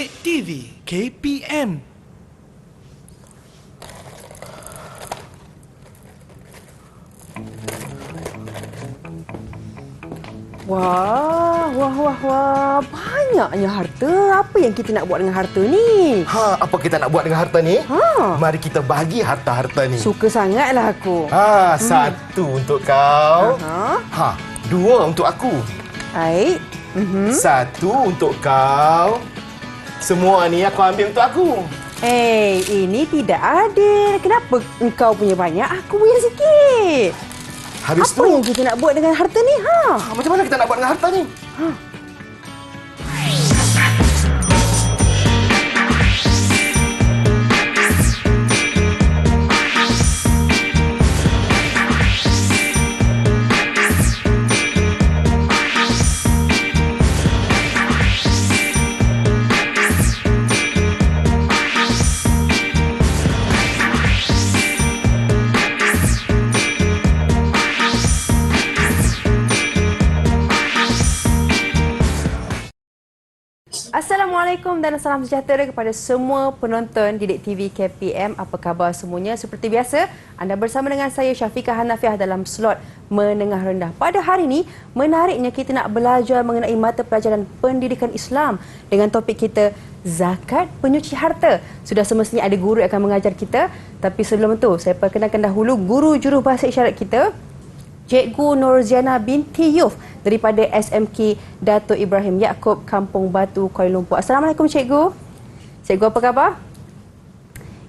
Didik TV KPM. Wah. Banyaknya harta. Apa yang kita nak buat dengan harta ni? Apa kita nak buat dengan harta ni? Mari kita bahagi harta-harta ni. Suka sangatlah aku. Satu untuk kau. Dua untuk aku. Baik. Satu untuk kau. Semua ni aku ambil untuk aku. Ini tidak adil. Kenapa engkau punya banyak, aku punya sikit? Habis Apa yang kita nak buat dengan harta ni? Macam mana kita nak buat dengan harta ni? Assalamualaikum dan salam sejahtera kepada semua penonton Didik TV KPM. Apa khabar semuanya? Seperti biasa, anda bersama dengan saya Syafiqah Hanafiah dalam slot Menengah Rendah. Pada hari ini, menariknya kita nak belajar mengenai mata pelajaran pendidikan Islam dengan topik kita Zakat Penyuci Harta. Sudah semestinya ada guru yang akan mengajar kita, tapi sebelum itu saya perkenalkan dahulu guru jurubahasa isyarat kita, Cikgu Nurziana binti Yuf daripada SMK Dato' Ibrahim Yaakob, Kampung Batu, Kuala Lumpur. Assalamualaikum Cikgu. Cikgu apa khabar?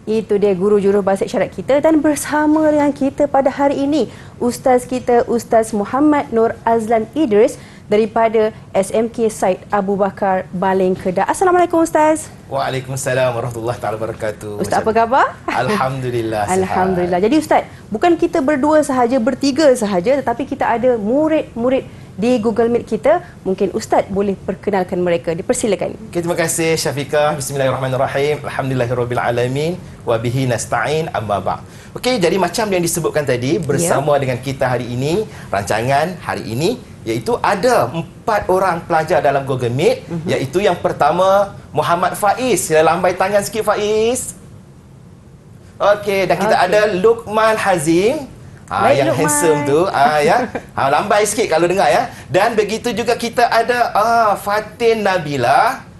Itu dia guru jurubahasa isyarat kita, dan bersama dengan kita pada hari ini Ustaz kita, Ustaz Muhammad Nur Azlan Idris daripada SMK Said Abu Bakar, Baling, Kedah. Assalamualaikum Ustaz. Waalaikumsalam warahmatullahi taala wabarakatuh. Ustaz apa khabar? Alhamdulillah. Alhamdulillah. Jadi Ustaz, bukan kita berdua sahaja, bertiga sahaja, tetapi kita ada murid-murid di Google Meet kita. Mungkin Ustaz boleh perkenalkan mereka. Dipersilakan. Okay, terima kasih Syafiqah. Bismillahirrahmanirrahim. Alhamdulillahirabbil alamin wa bihi nasta'in amma ba'd. Okey, jadi macam yang disebutkan tadi, bersama dengan kita hari ini, rancangan hari ini iaitu ada 4 orang pelajar dalam Google Meet, iaitu yang pertama Muhammad Faiz. Sila lambai tangan sikit Faiz. Okey, dan kita ada Luqman Hazim. Yang Luqman handsome tu, lambai sikit kalau dengar ya. Dan begitu juga kita ada Fatin Nabila.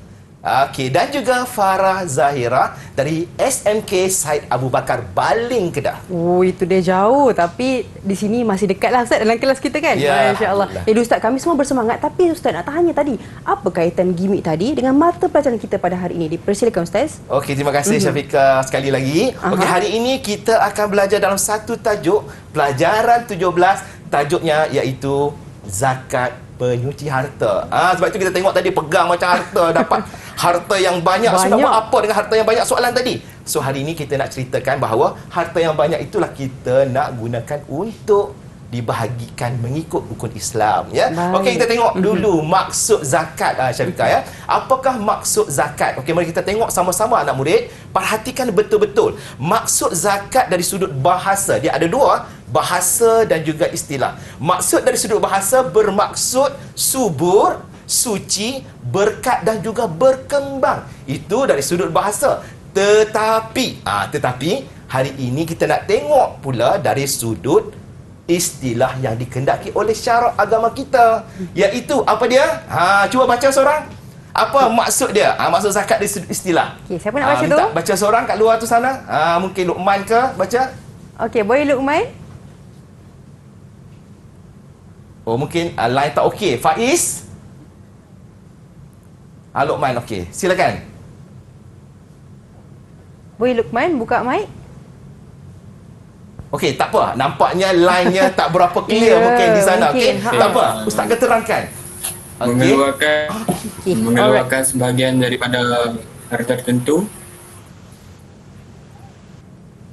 Okey, dan juga Farah Zahira dari SMK Said Abu Bakar, Baling, Kedah. Itu dia jauh, tapi di sini masih dekatlah Ustaz dalam kelas kita kan? Ya, Masya-Allah. Jadi Ustaz, kami semua bersemangat, tapi Ustaz nak tanya tadi, apa kaitan gimmick tadi dengan mata pelajaran kita pada hari ini? Dipersilakan Ustaz. Okey, terima kasih Syafiqah sekali lagi. Okey, hari ini kita akan belajar dalam satu tajuk, pelajaran 17, tajuknya iaitu Zakat Penyuci Harta. Sebab itu kita tengok tadi pegang macam harta, dapat harta yang banyak. So, nak buat apa dengan harta yang banyak? Soalan tadi. So, hari ini kita nak ceritakan bahawa harta yang banyak itulah kita nak gunakan untuk dibahagikan mengikut rukun Islam, ya. Okey, kita tengok dulu maksud zakat, Syafiqah, ya. Apakah maksud zakat? Okey, mari kita tengok sama-sama anak murid. Perhatikan betul-betul. Maksud zakat dari sudut bahasa, dia ada dua, bahasa dan juga istilah. Maksud dari sudut bahasa bermaksud subur, suci, berkat dan juga berkembang. Itu dari sudut bahasa. Tetapi hari ini kita nak tengok pula dari sudut istilah yang dikehendaki oleh syarak agama kita, iaitu apa dia? Cuba baca seorang. Apa maksud dia? Maksud zakat dari sudut istilah. Okey, siapa nak baca tu? Baca seorang kat luar tu sana. Mungkin Luqman ke baca? Okey, boleh Luqman? Mungkin line tak okey. Faiz? Luqman okey. Silakan. Boleh Luqman buka mic? Okey, tak apa. Nampaknya line-nya tak berapa clear mungkin di sana. Okey, tak apa. Ustaz akan terangkan. Mengeluarkan sebahagian daripada harta tertentu.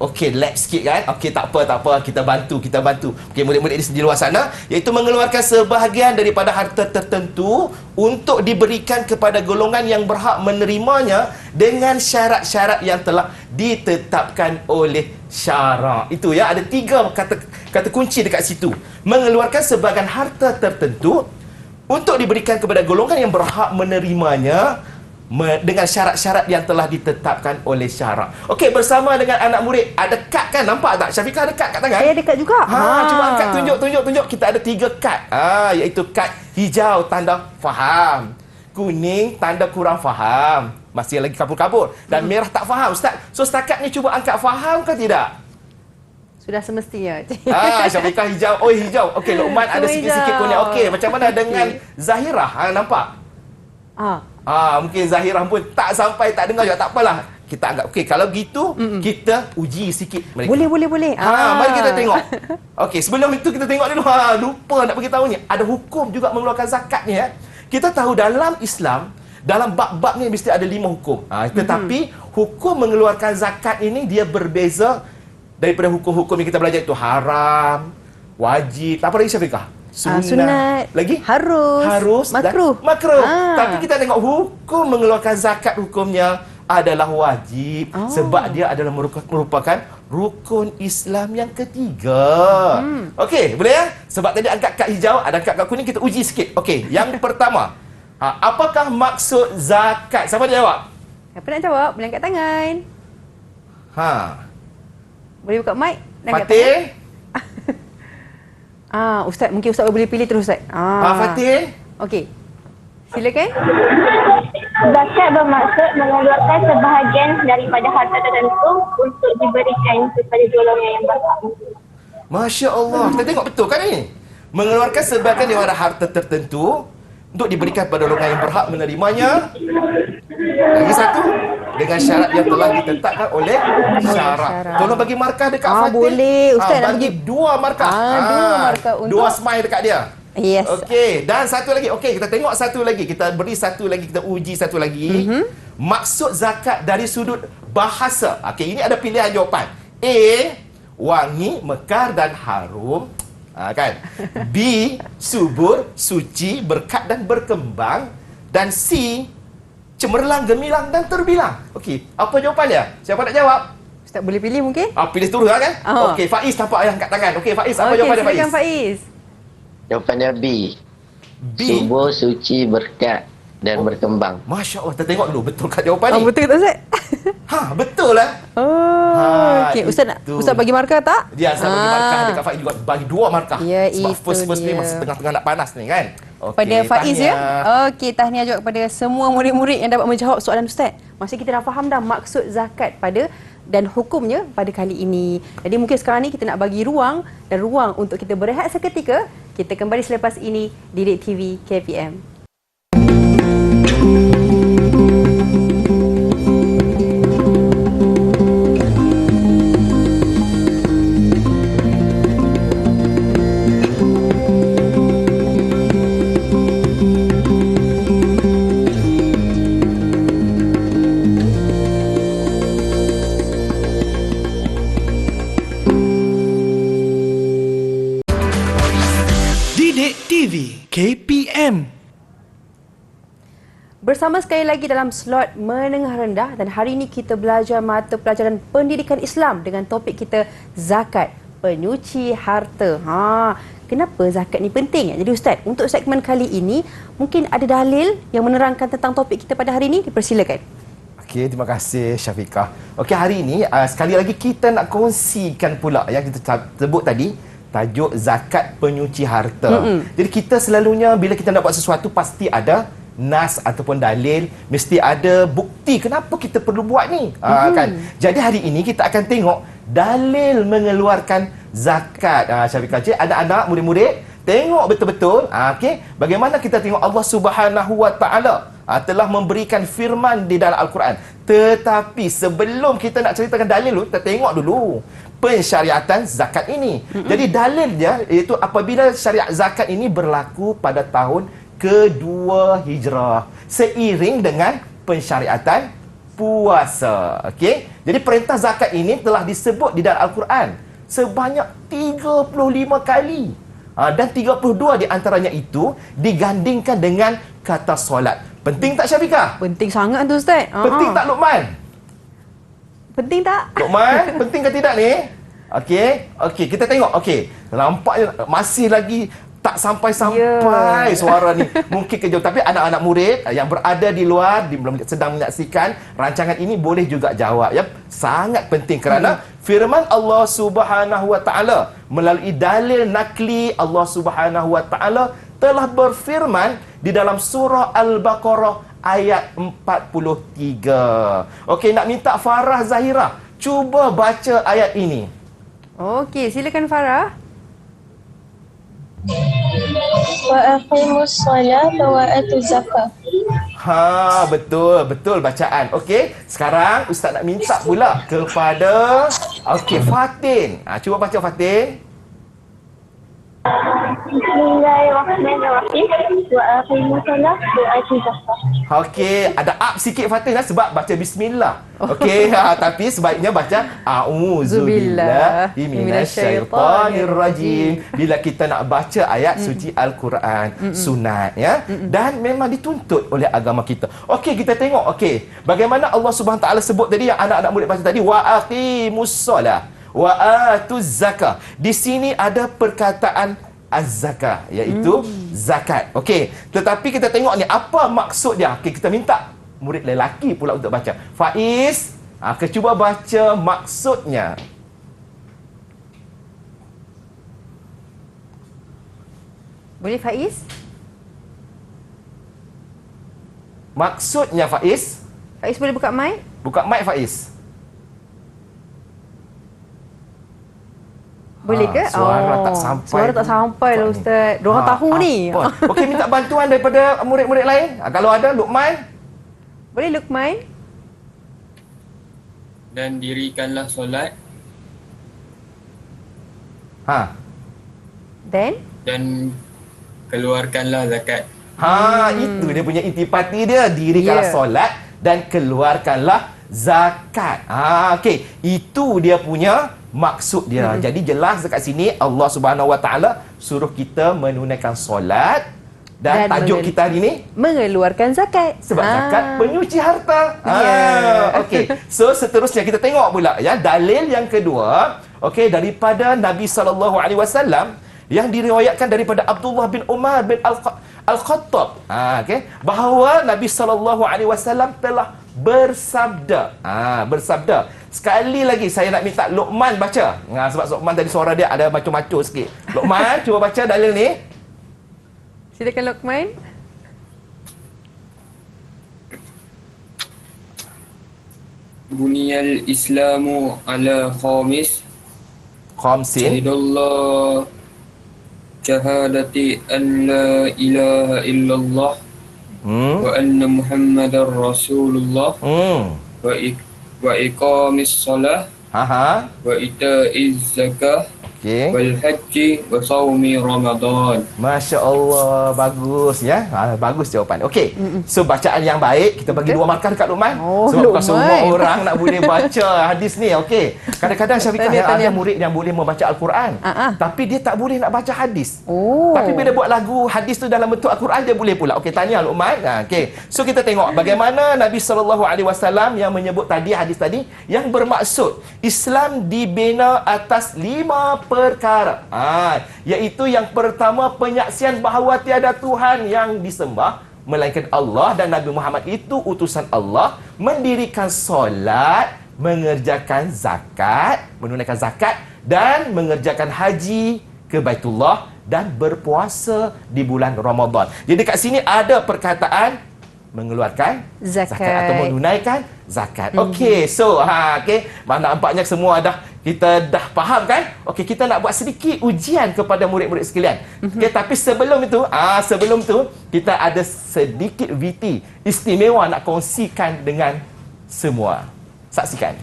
Okey, lag sikit kan? Okey, tak apa. Kita bantu. Okey, murid-murid di luar sana, iaitu mengeluarkan sebahagian daripada harta tertentu untuk diberikan kepada golongan yang berhak menerimanya dengan syarat-syarat yang telah ditetapkan oleh syarak. Itu ya, ada 3 kata kunci dekat situ. Mengeluarkan sebahagian harta tertentu untuk diberikan kepada golongan yang berhak menerimanya dengan syarat-syarat yang telah ditetapkan oleh syarak. Okey, bersama dengan anak murid ada kad kan? Nampak tak? Syafiqah ada kad kat tangan? Saya ada kad juga. Cuba angkat tunjuk. Kita ada 3 kad. Iaitu kad hijau tanda faham. Kuning tanda kurang faham. Masih lagi kabur-kabur. Dan merah tak faham, Ustaz. So setakat ni cuba angkat faham ke tidak? Sudah semestinya. Syafiqah hijau. Oh, hijau. Okey, Luqman ada sikit-sikit kuning. Okey, macam mana dengan Zahirah? Nampak? Mungkin Zahirah pun tak sampai, tak dengar juga. Tak apalah. Kita anggap okey, kalau gitu kita uji sikit mereka. Boleh. Mari kita tengok. Okey, sebelum itu kita tengok dulu. Lupa nak beritahu ni. Ada hukum juga mengeluarkan zakat ni ya. Kita tahu dalam Islam, dalam bab-bab ni mesti ada 5 hukum. Tetapi hukum mengeluarkan zakat ini dia berbeza daripada hukum-hukum yang kita belajar itu haram, wajib, apa lagi Syafiqah? Sunat. Lagi? Harus. Makruh. Makruh. Tapi kita tengok hukum mengeluarkan zakat hukumnya adalah wajib sebab dia adalah merupakan rukun Islam yang ketiga. Okey, boleh ya? Sebab tadi angkat kad hijau, ada angkat kad kuning, kita uji sikit. Okey, yang pertama. Apakah maksud zakat? Siapa nak jawab? Siapa nak jawab? Boleh angkat tangan. Boleh buka mic dan angkat Fatih? tangan. Ustaz, mungkin Ustaz boleh pilih terus Ustaz. Fatih? Okey. Silakan. Zakat bermaksud mengeluarkan sebahagian daripada harta tertentu untuk diberikan kepada golongan yang berhak. Masya Allah. Kita tengok betul kan ni? Mengeluarkan sebahagian daripada harta tertentu untuk diberikan kepada golongan yang berhak menerimanya. Lagi satu, dengan syarat yang telah ditetapkan oleh syarak. Tolong bagi markah dekat Fatih. Boleh. Ustaz nak bagi 2 markah. 2 markah untuk 2 smile dekat dia. Yes. Okey, dan satu lagi. Okey, kita tengok satu lagi. Kita beri satu lagi, kita uji satu lagi. Maksud zakat dari sudut bahasa. Okey, ini ada pilihan jawapan. A, wangi, mekar dan harum. Kan? B, subur, suci, berkat dan berkembang. Dan C, cemerlang, gemilang dan terbilang. Okey, apa jawapannya? Siapa nak jawab? Ustaz boleh pilih mungkin? Pilih terus kan? Okey, Faiz tampak yang angkat tangan. Okey, Faiz, apa jawapan dia Faiz? Silakan Faiz. Jawapannya B. B. Subur, suci, berkat dan berkembang. Masya Allah, kita tengok dulu betul kat jawapan ni. Betul tak Ustaz? Betul lah. Okey, Ustaz bagi markah tak? Dia saya bagi markah dekat Faiz juga bagi 2 markah. Ya, sebab itu first ni dia. masih tengah-tengah nak panas ni kan. Pada Faiz ya. Okey, tahniah juga kepada semua murid-murid yang dapat menjawab soalan Ustaz. Maksudnya kita dah faham dah maksud zakat pada dan hukumnya pada kali ini. Jadi mungkin sekarang ni kita nak bagi ruang untuk kita berehat seketika. Kita kembali selepas ini di Didik TV KPM. Didik TV KPM. Bersama sekali lagi dalam slot menengah rendah dan hari ini kita belajar mata pelajaran pendidikan Islam dengan topik kita zakat, penyuci harta. Kenapa zakat ni penting? Jadi Ustaz, untuk segmen kali ini mungkin ada dalil yang menerangkan tentang topik kita pada hari ini, dipersilakan. Okey, terima kasih Syafiqah. Okey, hari ini sekali lagi kita nak kongsikan pula yang kita sebut tadi, tajuk zakat penyuci harta. Jadi kita selalunya bila kita nak buat sesuatu pasti ada nas ataupun dalil, mesti ada bukti kenapa kita perlu buat ni. Kan? Jadi hari ini kita akan tengok dalil mengeluarkan zakat. Syafiqah, anak-anak, murid-murid, tengok betul-betul. Okey, bagaimana kita tengok Allah Subhanahu Wa Taala telah memberikan firman di dalam Al-Quran. Tetapi sebelum kita nak ceritakan dalil dulu, kita tengok dulu pensyariatan zakat ini. Jadi dalilnya iaitu apabila syariat zakat ini berlaku pada tahun kedua Hijrah seiring dengan pensyariatan puasa. Okey. Jadi perintah zakat ini telah disebut di dalam Al-Quran sebanyak 35 kali. Dan 32 di antaranya itu digandingkan dengan kata solat. Penting tak Syafiqah? Penting sangat tu Ustaz. Penting tak Luqman? Penting tak? Luqman, penting ke tidak ni? Okey, kita tengok. Okey, nampaknya masih lagi tak sampai-sampai suara ni mungkin kejauh, tapi anak-anak murid yang berada di luar sedang menyaksikan rancangan ini boleh juga jawab ya. Sangat penting kerana firman Allah Subhanahu wa taala melalui dalil nakli Allah Subhanahu wa taala telah berfirman di dalam surah Al-Baqarah ayat 43. Okey, nak minta Farah Zahira cuba baca ayat ini. Okey, silakan Farah. Wa aqimus salata wa atuz zakat. Ha, betul bacaan. Okey, sekarang ustaz nak minta pula kepada Fatin. Cuba baca Fatin. Bismillahirrahmanirrahim. Wa aqimus salata wa atuz zakat. Okey, ada up sikit Fatin sebab baca bismillah. Okey, tapi sebaiknya baca auzubillahi minasyaitonirrajim bila kita nak baca ayat suci Al-Quran, sunat ya. Dan memang dituntut oleh agama kita. Okey, kita tengok bagaimana Allah Subhanahu taala sebut tadi yang anak-anak murid baca tadi wa aqimus solah wa atuz zakah. Di sini ada perkataan az-zakah iaitu zakat. Okey, tetapi kita tengok ni apa maksud dia. Okey, kita minta murid lelaki pula untuk baca. Faiz, cuba baca maksudnya. Boleh Faiz? Maksudnya Faiz. Faiz boleh buka mic? Buka mic Faiz. Boleh ke? Suara tak sampai. Suara tak sampai lah Ustaz. Diorang tahu ni. Okey, minta bantuan daripada murid-murid lain. Kalau ada, Luqman. Boleh Luqman? Dan dirikanlah solat dan keluarkanlah zakat. Itu dia punya intipati dia. Dirikanlah solat dan keluarkanlah zakat. Okey, itu dia punya maksud dia. Jadi jelas dekat sini Allah Subhanahu wa taala suruh kita menunaikan solat dan tajuk kita hari ni mengeluarkan zakat. Sebab zakat penyuci harta. Okey. So seterusnya kita tengok pula ya dalil yang kedua, daripada Nabi SAW yang diriwayatkan daripada Abdullah bin Umar bin Al-Khattab. Bahawa Nabi SAW telah bersabda. Sekali lagi saya nak minta Luqman baca. Sebab Luqman tadi suara dia ada macam-macam sikit. Luqman cuba baca dalil ni. Silakan Luqman. Buniyal Islamu ala khamsin. Syahidullah syahadati an la ilaha illallah wa anna Muhammadar Rasulullah wa iqamis salah wa ita'iz zakah wal haji wa saumi Ramadan. Masya Allah, bagus ya. Bagus jawapan. Okey. So bacaan yang baik kita bagi 2 markah dekat Luqman. Sebab bukan semua orang nak boleh baca hadis ni. Okey. Kadang-kadang Syafiqah ada murid yang boleh membaca Al-Quran, tapi dia tak boleh nak baca hadis. Tapi bila buat lagu hadis tu dalam bentuk Al-Quran dia boleh pula. Okey, tanya Luqman. Okey. So kita tengok bagaimana Nabi SAW yang menyebut tadi hadis tadi yang bermaksud Islam dibina atas 5 perkara. Iaitu yang pertama penyaksian bahawa tiada Tuhan yang disembah melainkan Allah dan Nabi Muhammad itu utusan Allah, mendirikan solat, mengerjakan zakat, menunaikan zakat dan mengerjakan haji ke Baitullah dan berpuasa di bulan Ramadan. Jadi kat sini ada perkataan mengeluarkan zakat atau menunaikan zakat. Okey, so mana nampaknya semua kita dah faham kan? Okey, kita nak buat sedikit ujian kepada murid-murid sekalian. Okey, tapi sebelum itu kita ada sedikit VT istimewa nak kongsikan dengan semua. Saksikan.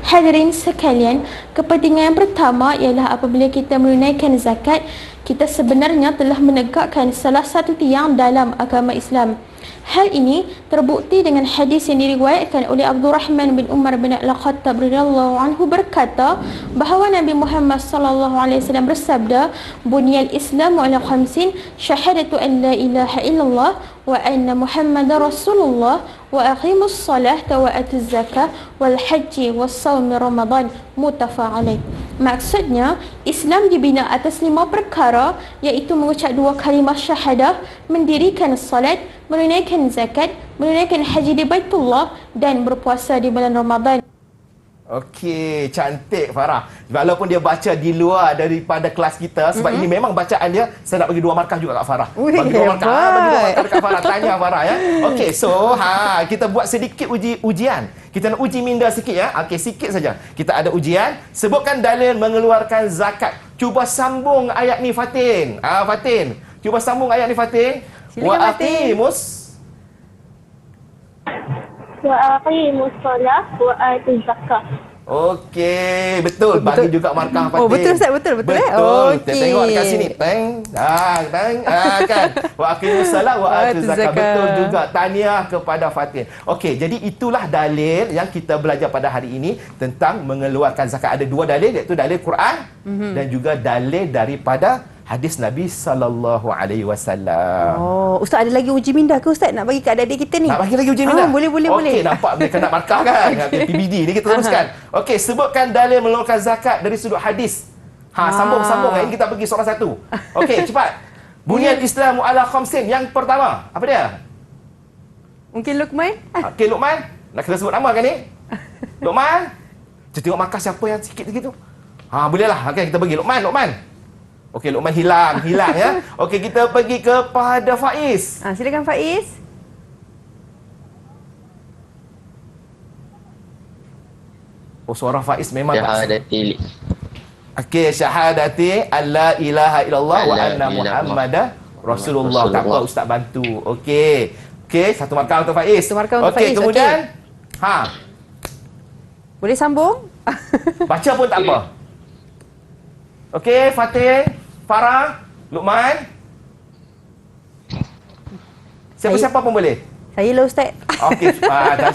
Hadirin sekalian, kepentingan yang pertama ialah apabila kita menunaikan zakat, kita sebenarnya telah menegakkan salah satu tiang dalam agama Islam. Hal ini terbukti dengan hadis yang diriwayatkan oleh Abdurrahman bin Umar bin Al-Khattab radhiyallahu anhu berkata bahawa Nabi Muhammad sallallahu alaihi wasallam bersabda, "Bunyal Islamu ala khamsin, syahadatu an la ilaha illallah wa anna Muhammadar Rasulullah wa aqimus salah wa atuz zakah wal haji was saum Ramadan." Muttafaq alaih. Maksudnya, Islam dibina atas 5 perkara, iaitu mengucap 2 kalimah syahadah, mendirikan salat, menunaikan zakat, menunaikan haji di Baitullah dan berpuasa di bulan Ramadan. Okey, cantik Farah. Walaupun dia baca di luar daripada kelas kita, sebab ini memang bacaan dia, saya nak bagi 2 markah juga kat Farah. Bagi 2 markah. Bagi 2 markah dekat Farah. Tanya Farah ya. Okey, so kita buat sedikit ujian. Kita nak uji minda sikit ya. Okey, sikit saja. Kita ada ujian. Sebutkan dalil mengeluarkan zakat. Cuba sambung ayat ni Fatin. Fatin. Cuba sambung ayat ni Fatin. Silakan, Fatin. Wa aqimus solah wa atuz zakah. Okey, betul. Bagi juga markah Fatin. Oh, betul Ustaz, betul. Betul. Okey. Kita tengok dekat sini. Teng. Kan. Wa aqimus salat wa atuz zakat. Betul juga. Tahniah kepada Fatin. Okey, jadi itulah dalil yang kita belajar pada hari ini tentang mengeluarkan zakat. Ada 2 dalil, iaitu dalil Quran dan juga dalil daripada hadis Nabi sallallahu alaihi wasallam. Oh, Ustaz ada lagi uji minda ke Ustaz nak bagi kat adik-adik kita ni? Nak bagi lagi uji minda? Boleh. Okey, nampak dia kena markah kan? Okay, PBD ni kita teruskan. Okey, sebutkan dalil mengeluarkan zakat dari sudut hadis. Sambung. Ini kita pergi soalan satu. Okey, cepat. Bunyal Islamu ala khamsin. Yang pertama, apa dia? Mungkin Luqman? Okey, Luqman. Nak kena sebut nama kan ni? Luqman. Kita tengok markah siapa yang sikit lagi tu. Bolehlah. Okey, kita pergi Luqman. Okey, Luqman hilang ya. Okey, kita pergi kepada Faiz. Silakan Faiz. Oh, suara Faiz memang Syahadati. Okey, syahadati alla ilaha illallah wa anna Muhammadar Rasulullah. Tak apa, Ustaz bantu. Okey, satu markah untuk Faiz. Satu markah untuk Faiz. Kemudian Boleh sambung? baca pun tak apa. Okey, Fatin, Farah, Luqman. Siapa-siapa pun boleh. Saya lah Ustaz. Okey,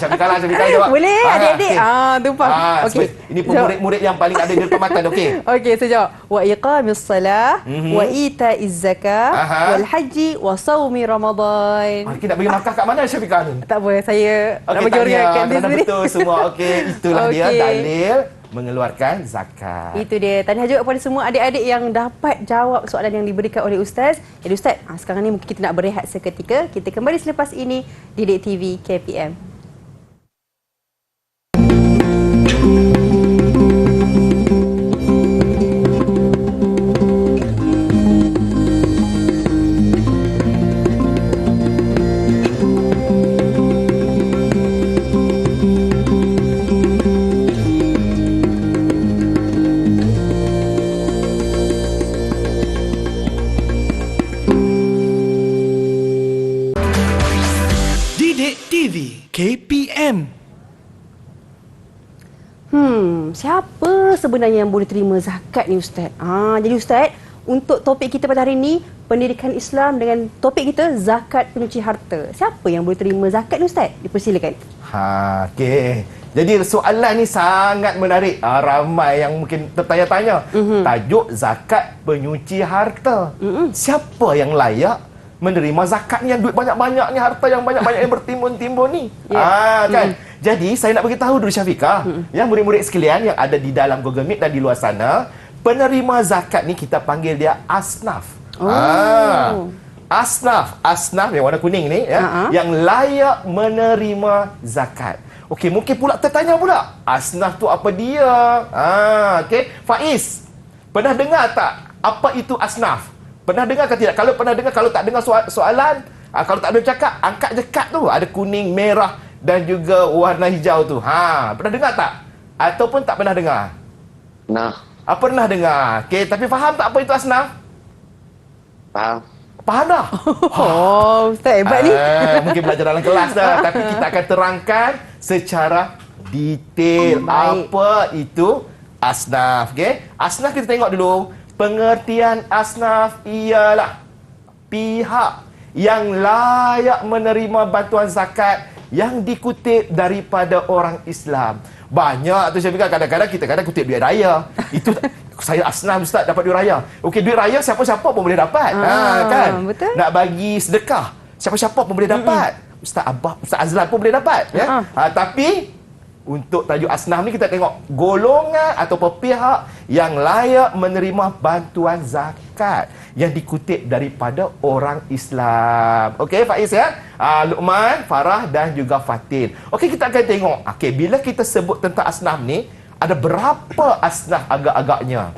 Syafiqah jawab. Boleh, adik-adik. Tumpah. Okey. Ini pun murid-murid yang paling ada di depan mata. Okey. Okey, saya jawab. Wa iqamis salah, wa itaiz zakah, wal haji wa saumi Ramadan. Kita nak bagi markah kat mana Syafiqah ni? Tak apa, saya nak bagi orang kat dia sendiri. Betul semua. Okey, itulah dia dalil mengeluarkan zakat. Itu dia. Tahniah juga kepada semua adik-adik yang dapat jawab soalan yang diberikan oleh Ustaz. Jadi Ustaz, sekarang ni mungkin kita nak berehat seketika. Kita kembali selepas ini di Didik TV KPM. KPM. Siapa sebenarnya yang boleh terima zakat ni Ustaz? Jadi Ustaz, untuk topik kita pada hari ini, pendidikan Islam dengan topik kita zakat penyuci harta. Siapa yang boleh terima zakat ni Ustaz? Dipersilakan. Okey. Jadi soalan ni sangat menarik. Ramai yang mungkin tertanya-tanya. Tajuk zakat penyuci harta. Siapa yang layak menerima zakat ni, yang duit banyak-banyak ni, harta yang banyak-banyak yang bertimbun-timbun ni? Kan? Jadi saya nak bagi tahu dulu Syafiqah, yang murid-murid sekalian yang ada di dalam Google Meet dan di luar sana, penerima zakat ni kita panggil dia asnaf. Asnaf yang warna kuning ni ya, yang layak menerima zakat. Okey, mungkin pula tertanya pula, asnaf tu apa dia? Okey, Faiz, pernah dengar tak apa itu asnaf? Pernah dengar ke tidak? Kalau pernah dengar, kalau tak dengar soalan, kalau tak ada cakap, angkat je kad tu. Ada kuning, merah dan juga warna hijau tu. Pernah dengar tak? Ataupun tak pernah dengar? Pernah dengar. Okey, tapi faham tak apa itu asnaf? Faham dah? Ustaz hebat ni. Mungkin belajar dalam kelas dah. Tapi kita akan terangkan secara detail apa itu asnaf. Okey, asnaf kita tengok dulu. Pengertian asnaf ialah pihak yang layak menerima bantuan zakat yang dikutip daripada orang Islam. Banyak tu Syafiqah, kadang-kadang kita kutip duit raya. Itu saya asnaf Ustaz dapat duit raya. Okey, duit raya siapa-siapa pun boleh dapat. Kan? Betul. Nak bagi sedekah, siapa-siapa pun boleh dapat. Ustaz Abah, Ustaz Azlan pun boleh dapat, ya. Tapi untuk tajuk asnaf ni kita tengok golongan ataupun pihak yang layak menerima bantuan zakat yang dikutip daripada orang Islam. Okey Faiz ya? Luqman, Farah dan juga Fatin. Okey, kita akan tengok. Okey, bila kita sebut tentang asnaf ni, ada berapa asnaf agak-agaknya?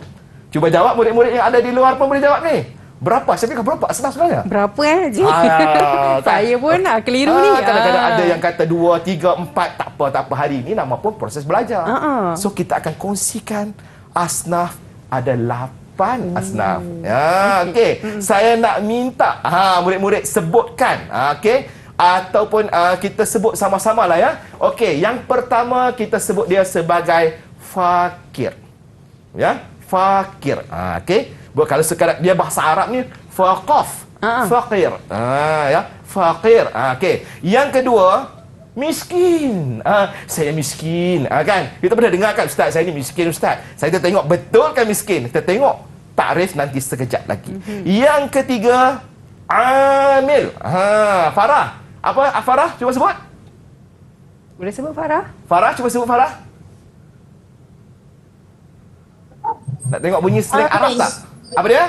Cuba jawab, murid-murid yang ada di luar pun boleh jawab ni. Berapa? Saya fikir berapa asnaf sebenarnya? Berapa Haji? Saya pun keliru ni. Kadang-kadang ada yang kata 2, 3, 4. Tak apa. Hari ini nama pun proses belajar. So, kita akan kongsikan asnaf ada 8 asnaf. Ya, okey. Saya nak minta murid-murid sebutkan. Okey. Ataupun kita sebut sama-sama lah ya. Okey, yang pertama kita sebut dia sebagai fakir. Ya, fakir. Okey. Kalau sekadar dia bahasa Arab ni faqaf, faqir. Ya, faqir. Okey. Yang kedua, miskin. Saya miskin. Kan? Kita pernah dengar kan, Ustaz, saya ni miskin Ustaz. Saya tengok betul kan miskin. Kita tengok takrif nanti sekejap lagi. Yang ketiga, amil. Farah. Apa Farah? Cuba sebut. Boleh sebut Farah? Farah, cuba sebut Farah. Nak tengok bunyi slang Arab tak? Apa dia?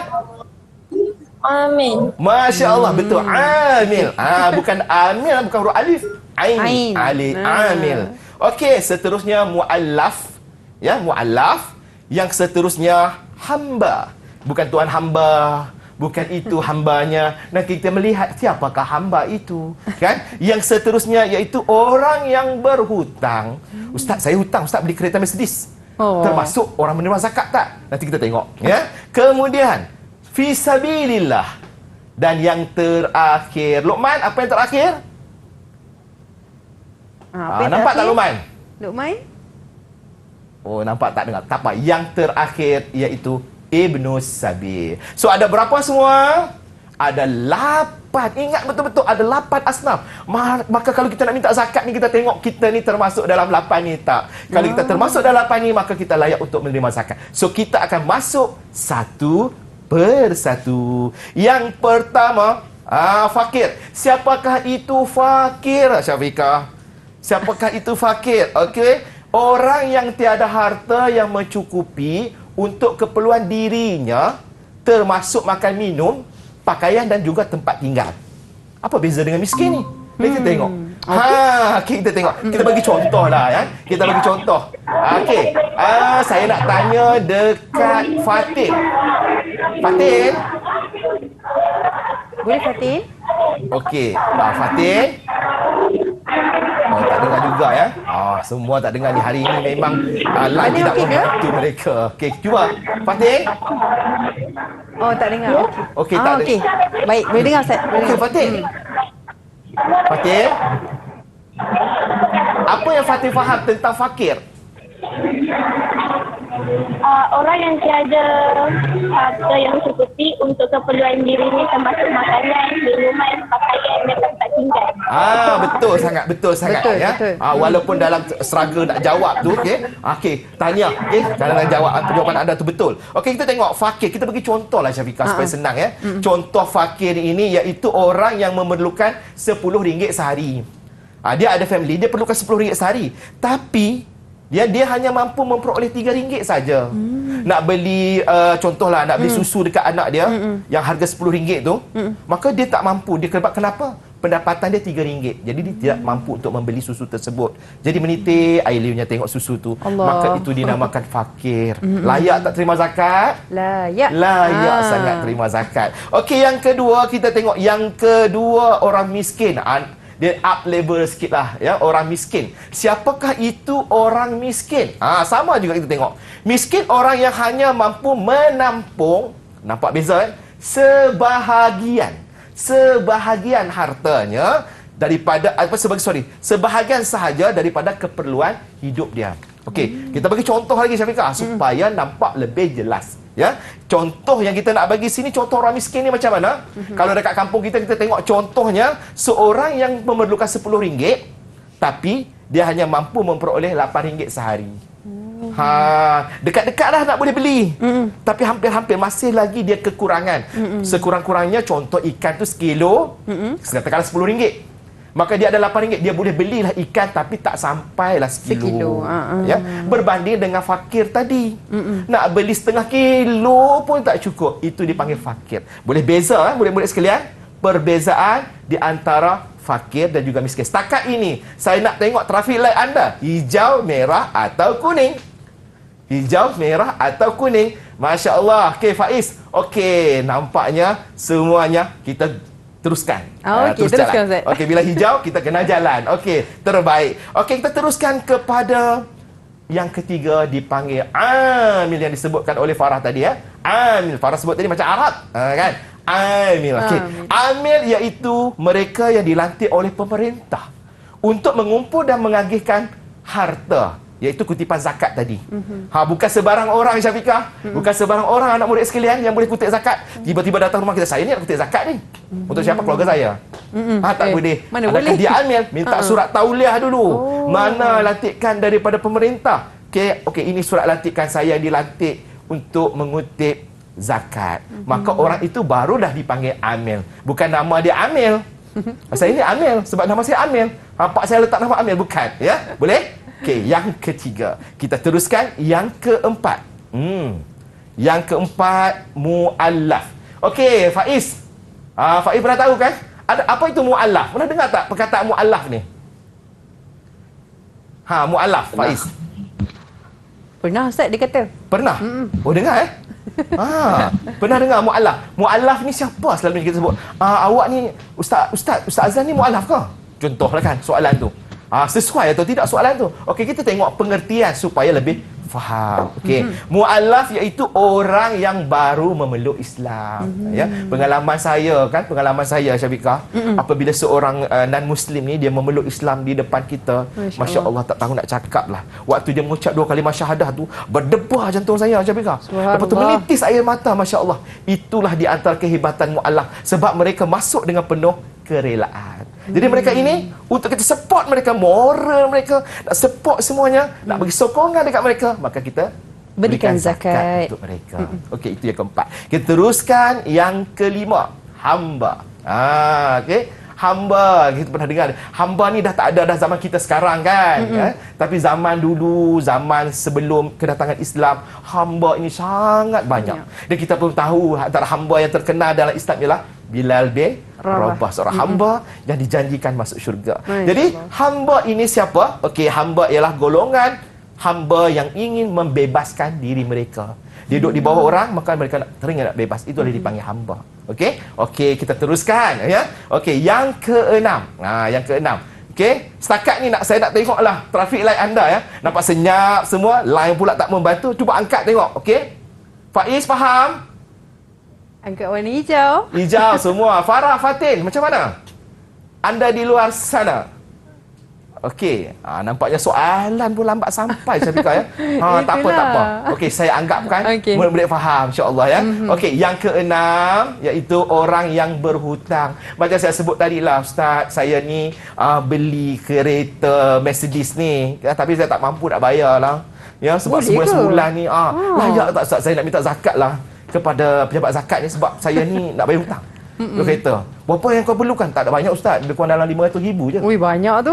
Amin. Masya Allah, betul. Amil. Bukan amil, bukan huruf alif. Ain. Alif. Amil. Okey, seterusnya muallaf. Ya, muallaf. Yang seterusnya hamba. Bukan tuan hamba. Bukan itu hambanya. Nanti kita melihat siapakah hamba itu. Kan? Yang seterusnya iaitu orang yang berhutang. Ustaz, saya hutang. Ustaz beli kereta Mercedes. Termasuk orang menerima zakat tak? Nanti kita tengok. Ya. Kemudian, fisabilillah. Dan yang terakhir, Luqman, apa yang terakhir? Nampak tak Luqman? Luqman? Oh, nampak tak dengar? Tak apa. Yang terakhir iaitu Ibnu Sabil. So, ada berapa semua? Ada 8. Ingat betul-betul ada 8 asnaf. Maka kalau kita nak minta zakat ni, kita tengok kita ni termasuk dalam 8 ni tak. Kalau kita termasuk dalam 8 ni, maka kita layak untuk menerima zakat. So, kita akan masuk satu persatu. Yang pertama, fakir. Siapakah itu fakir, Syafiqah? Siapakah itu fakir? Okey. Orang yang tiada harta yang mencukupi untuk keperluan dirinya, termasuk makan minum, pakaian dan juga tempat tinggal. Apa beza dengan miskin ni? Kita tengok. Okay, kita tengok. Kita bagi contoh lah ya. Kita bagi contoh. Okey. Saya nak tanya dekat Fatin. Fatin? Boleh Fatin? Okey. Fatin? Tak dengar juga ya. Semua tak dengar ni. Hari ini memang line tidak membantu mereka. Okey, cuba. Fatin? Tak dengar. Okey, tak dengar. Okey. Baik, boleh dengar Ustaz. Okey, Fatin. Fatin? Apa yang Fatin faham tentang fakir? Orang yang tiada harta yang mencukupi untuk keperluan dirinya, termasuk makanan, minuman, pakaian dan tempat tinggal. Betul sangat ya. Betul. Walaupun dalam struggle nak jawab tu, okey, tanya, kalau nak jawab jawapan anda tu betul. Okey, kita tengok fakir. Kita bagi contoh lah Syafiqah supaya senang ya. Contoh fakir ini iaitu orang yang memerlukan RM10 sehari. Dia ada family, dia perlukan RM10 sehari. Tapi dia hanya mampu memperoleh RM3 saja. Nak beli contohlah nak beli susu dekat anak dia yang harga RM10 tu, maka dia tak mampu. Dia kenapa? Pendapatan dia RM3. Jadi dia tidak mampu untuk membeli susu tersebut. Jadi menitik air liurnya tengok susu tu. Maka itu dinamakan fakir. Layak tak terima zakat? Layak. Layak sangat terima zakat. Okey, yang kedua kita tengok. Yang kedua orang miskin. Dia up level sikit lah ya, orang miskin. Siapakah itu orang miskin? Sama juga kita tengok. Miskin orang yang hanya mampu menampung, nampak beza kan? Sebahagian hartanya daripada sebahagian sahaja daripada keperluan hidup dia. Okey, kita bagi contoh lagi Syafiqah supaya nampak lebih jelas. Ya, contoh yang kita nak bagi sini, contoh orang miskin ni macam mana? Kalau dekat kampung kita tengok contohnya seorang yang memerlukan RM10 tapi dia hanya mampu memperoleh RM8 sehari. Dekat-dekat dah nak boleh beli. Tapi hampir-hampir masih lagi dia kekurangan. Sekurang-kurangnya contoh ikan tu sekilo, katakanlah RM10. Maka dia ada RM8, dia boleh belilah ikan tapi tak sampailah sekilo. Ya, berbanding dengan fakir tadi. Nak beli setengah kilo pun tak cukup. Itu dipanggil fakir. Boleh beza murid-murid sekalian, perbezaan di antara fakir dan juga miskin. Setakat ini saya nak tengok traffic light anda, hijau, merah atau kuning. Hijau, merah atau kuning. Masya Allah. Okey Faiz. Okey, nampaknya semuanya kita teruskan. Okey, teruskan Ustaz. Okey, bila hijau kita kena jalan. Okey, terbaik. Okey, kita teruskan kepada yang ketiga, dipanggil amil yang disebutkan oleh Farah tadi ya. Amil, Farah sebut tadi macam Arab, kan? Amil. Okey. Amil iaitu mereka yang dilantik oleh pemerintah untuk mengumpul dan mengagihkan harta, iaitu kutipan zakat tadi. Bukan sebarang orang Syafiqah, bukan sebarang orang anak murid sekalian yang boleh kutip zakat. Tiba-tiba datang rumah kita, saya ni nak kutip zakat ni. Untuk siapa? Keluarga saya. Tak boleh. Mana adakah boleh? dia amil? Minta surat tauliah dulu. Mana lantikan daripada pemerintah. Okey, ini surat lantikan saya yang dilantik untuk mengutip zakat. Maka orang itu barulah dipanggil amil. Bukan nama dia amil. Saya ni amil sebab nama saya amil. Pak saya letak nama amil, bukan. Ya, boleh? Okey, yang ketiga. Kita teruskan yang keempat. Yang keempat, mu'allaf. Okey, Faiz. Faiz pernah tahu kan? Apa itu mu'allaf? Pernah dengar tak perkataan mu'allaf ni? Mu'allaf, Faiz. Pernah Ustaz dia kata. Pernah? Oh, dengar pernah dengar mu'allaf. Mu'allaf ni siapa selalunya kita sebut? Awak ni, Ustaz Azlan ni mu'allaf ke? Contohlah kan soalan tu. Sesuai atau tidak soalan tu. Okey, kita tengok pengertian supaya lebih faham. Okey, mu'allaf iaitu orang yang baru memeluk Islam. Ya, pengalaman saya Syafiqah, apabila seorang non-muslim ni dia memeluk Islam di depan kita, Masya Allah, tak tahu nak cakap lah. Waktu dia mengucap 2 kalimah syahadah tu, berdebar jantung saya Syafiqah. Lepas tu menitis air mata, Masya Allah. Itulah di antara kehebatan mu'allaf, sebab mereka masuk dengan penuh kerelaan. Jadi mereka ini, untuk kita support mereka, moral mereka, nak support semuanya, nak bagi sokongan dekat mereka, maka kita berikan zakat untuk mereka. Okey, itu yang keempat. Kita teruskan yang kelima, hamba. Okey, hamba, kita pernah dengar. Hamba ni dah tak ada dah zaman kita sekarang kan. Tapi zaman dulu, zaman sebelum kedatangan Islam, hamba ini sangat banyak. Dan kita pun tahu antara hamba yang terkenal dalam Islam ialah Bilal bin Rabah, seorang hamba yang dijanjikan masuk syurga. Jadi hamba ini siapa? Okey, hamba ialah golongan hamba yang ingin membebaskan diri mereka. Dia duduk di bawah orang, maka mereka teringat nak bebas. Itulah dipanggil hamba. Okey? Okey, kita teruskan ya. Okey, yang keenam. Yang keenam. Okey, setakat ni saya nak tengoklah traffic light anda ya. Nampak senyap semua, line pula tak membantu. Cuba angkat tengok, okey? Faiz faham? Angkat warna hijau. Hijau semua. Farah, Fatin, macam mana? Anda di luar sana. Okey, nampaknya soalan pun lambat sampai Syafiqah ya. Tak apa. Okey, saya anggapkan murid-murid faham insya-Allah ya. Okey, yang keenam iaitu orang yang berhutang. Macam saya sebut tadi lah, Ustaz, saya ni beli kereta Mercedes ni, tapi saya tak mampu nak bayar lah. Ya, sebab sebulan ni layak tak Ustaz, saya nak minta zakat lah kepada pejabat zakat ni sebab saya ni nak bayar hutang. Kereta. Berapa yang kau perlukan? Tak ada banyak Ustaz, lebih kurang dalam 500,000 je. Ui, banyak tu.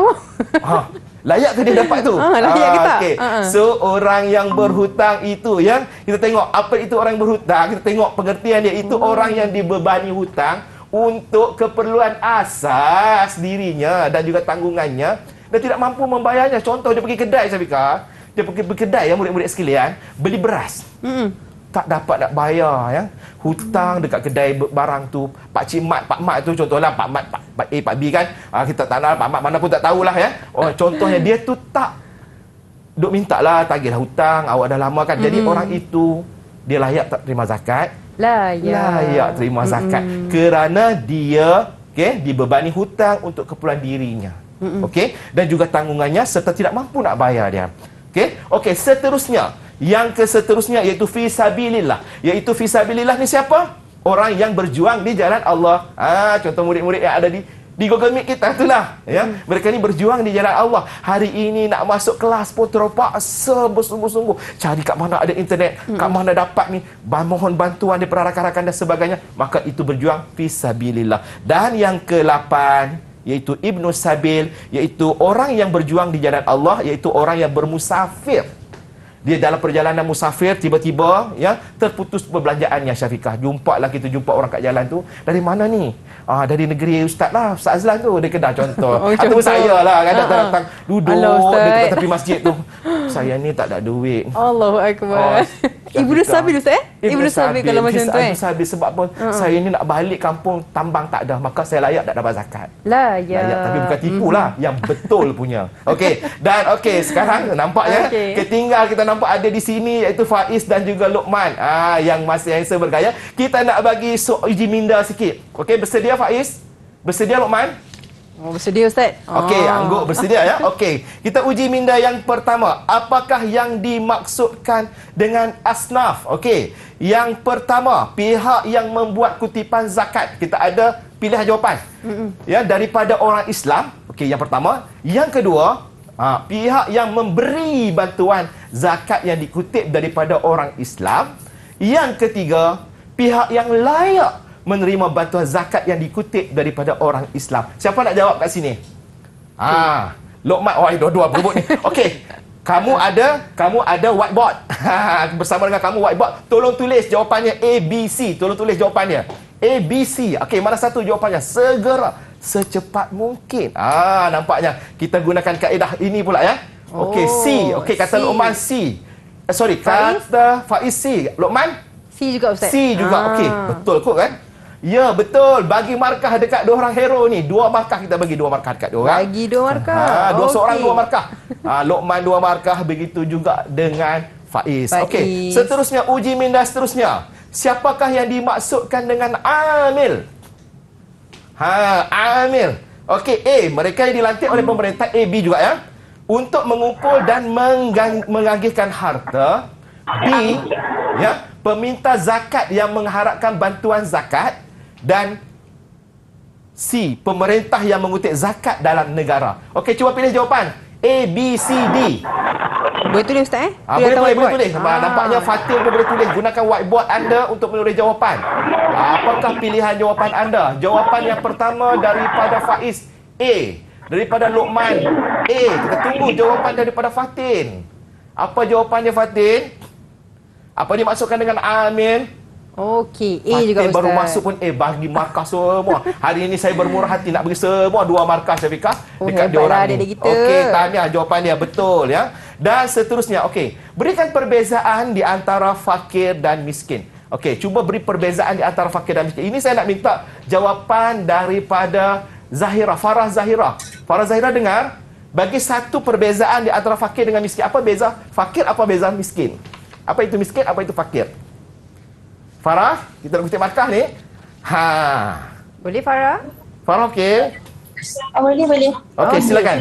Layak ke dia dapat tu? Layak ke tak? Okay. So orang yang berhutang itu ya, kita tengok apa itu orang yang berhutang, kita tengok pengertian dia itu orang yang dibebani hutang untuk keperluan asas dirinya dan juga tanggungannya dan tidak mampu membayarnya. Contoh, dia pergi kedai Syafiqah, dia pergi kedai ya murid-murid sekalian, beli beras. Tak dapat nak bayar ya. Hutang dekat kedai barang tu, Pak Mat tu contohlah, Pak Mat, Pak A, Pak B kan. Kita tak nak, Pak Mat mana pun tak tahulah ya. Contohnya dia tu tak duk mintalah tagihlah hutang, awak dah lama kan. Jadi orang itu dia layak tak terima zakat? Layak terima zakat kerana dia dibebani hutang untuk keperluan dirinya. Dan juga tanggungannya serta tidak mampu nak bayar dia. Okey. Okey, seterusnya. Yang seterusnya iaitu fi sabilillah. Iaitu fi sabilillah ni siapa? Orang yang berjuang di jalan Allah. Contoh murid-murid yang ada di Google Meet kita itulah, ya. Mereka ni berjuang di jalan Allah. Hari ini nak masuk kelas pun terpaksa bersungguh-sungguh cari kat mana ada internet, kat mana dapat ni, mohon bantuan daripada rakan-rakan dan sebagainya. Maka itu berjuang fi sabilillah. Dan yang ke-8 iaitu Ibnu Sabil, iaitu orang yang berjuang di jalan Allah, iaitu orang yang bermusafir. Dia dalam perjalanan musafir, tiba-tiba ya terputus perbelanjaannya, Syafiqah. Kita jumpa orang kat jalan tu. Dari mana ni? Dari negeri Ustaz lah, Ustaz Azlan tu, dari Kedah contoh. Atau saya lah, kan datang duduk dekat tepi masjid tu. Saya ni tak ada duit. Allahu Akbar. Ibnu Sabil Ustaz Ibnu Sabil kalau macam tu Ibnu Sabil sebab pun saya ni nak balik kampung tambang tak ada, maka saya layak tak dapat zakat. Layak. Tapi bukan tipu lah, yang betul punya. Okey. Dan sekarang nampaknya ketinggal kita nampak ada di sini iaitu Faiz dan juga Luqman. Yang masih handsome bergaya. Kita nak bagi uji minda sikit. Okey, bersedia Faiz? Bersedia Luqman? Bersedia Ustaz. Okey, Angguk bersedia ya. Okey, kita uji minda yang pertama. Apakah yang dimaksudkan dengan asnaf? Okey, yang pertama, pihak yang membuat kutipan zakat. Kita ada pilihan jawapan. Ya, daripada orang Islam. Okey, yang pertama. Yang kedua, pihak yang memberi bantuan zakat yang dikutip daripada orang Islam. Yang ketiga, pihak yang layak menerima bantuan zakat yang dikutip daripada orang Islam. Siapa nak jawab kat sini? Luqman. Dua-dua berebut ni. Okey. Kamu ada whiteboard. Bersama dengan kamu whiteboard. Tolong tulis jawapannya A, B, C. Tolong tulis jawapannya. A, B, C. Okey, mana satu jawapannya? Segera. Secepat mungkin. Nampaknya kita gunakan kaedah ini pula ya. Okey, C. Okey, kata Luqman C. Kata Faiz C. Luqman? C juga Ustaz. C juga. Okey, betul kot kan? Ya, betul. Bagi markah dekat dua orang hero ni. 2 markah kita bagi 2 markah dekat dia orang. Bagi 2 markah. Seorang 2 markah. Luqman 2 markah, begitu juga dengan Faiz. Okey, seterusnya uji minda seterusnya. Siapakah yang dimaksudkan dengan amil? Amil. Okey, A, mereka yang dilantik oleh pemerintah, A, B juga ya. Untuk mengumpul dan mengagihkan harta. B, ya, peminta zakat yang mengharapkan bantuan zakat. Dan C, pemerintah yang mengutip zakat dalam negara. Okey, cuba pilih jawapan. A, B, C, D. Boleh tulis Ustaz Boleh tulis. Nampaknya Fatin pun boleh tulis. Gunakan whiteboard anda untuk menulis jawapan. Apakah pilihan jawapan anda? Jawapan yang pertama daripada Faiz, A. Daripada Luqman, A. Kita tunggu jawapan daripada Fatin. Apa jawapannya Fatin? Apa dimaksudkan dengan amin? Okey, A juga Ustaz. Baru masuk pun bagi markah semua. Hari ini saya bermurah hati nak bagi semua 2 markah Syafiqah dekat dia orang ni. Okey, tahniah jawapan dia betul ya. Dan seterusnya, okey, berikan perbezaan di antara fakir dan miskin. Okey, cuba beri perbezaan di antara fakir dan miskin. Ini saya nak minta jawapan daripada Zahira, Farah Zahira. Farah Zahira dengar, bagi satu perbezaan di antara fakir dengan miskin. Apa beza fakir, apa beza miskin? Apa itu miskin, apa itu fakir? Farah, kita nak kutip markah ni. Boleh Farah? Farah okey? Boleh. Okey, silakan.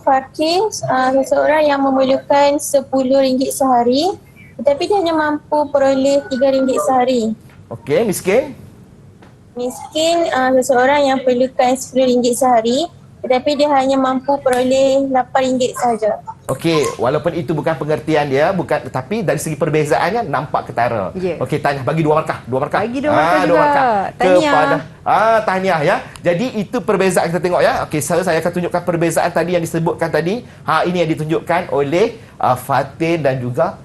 Fakir seseorang yang memerlukan RM10 sehari, tetapi dia hanya mampu peroleh RM3 sehari. Okey, miskin? Miskin seseorang yang perlukan RM10 sehari, tetapi dia hanya mampu peroleh RM8 sahaja. Okey, walaupun itu bukan pengertian dia, tetapi dari segi perbezaannya nampak ketara. Okey, tanya bagi 2 markah. Bagi 2 markah juga. Tahniah. Tahniah ya. Jadi itu perbezaan kita tengok ya. Okey, saya akan tunjukkan perbezaan tadi yang disebutkan tadi. Ini yang ditunjukkan oleh Fatin dan juga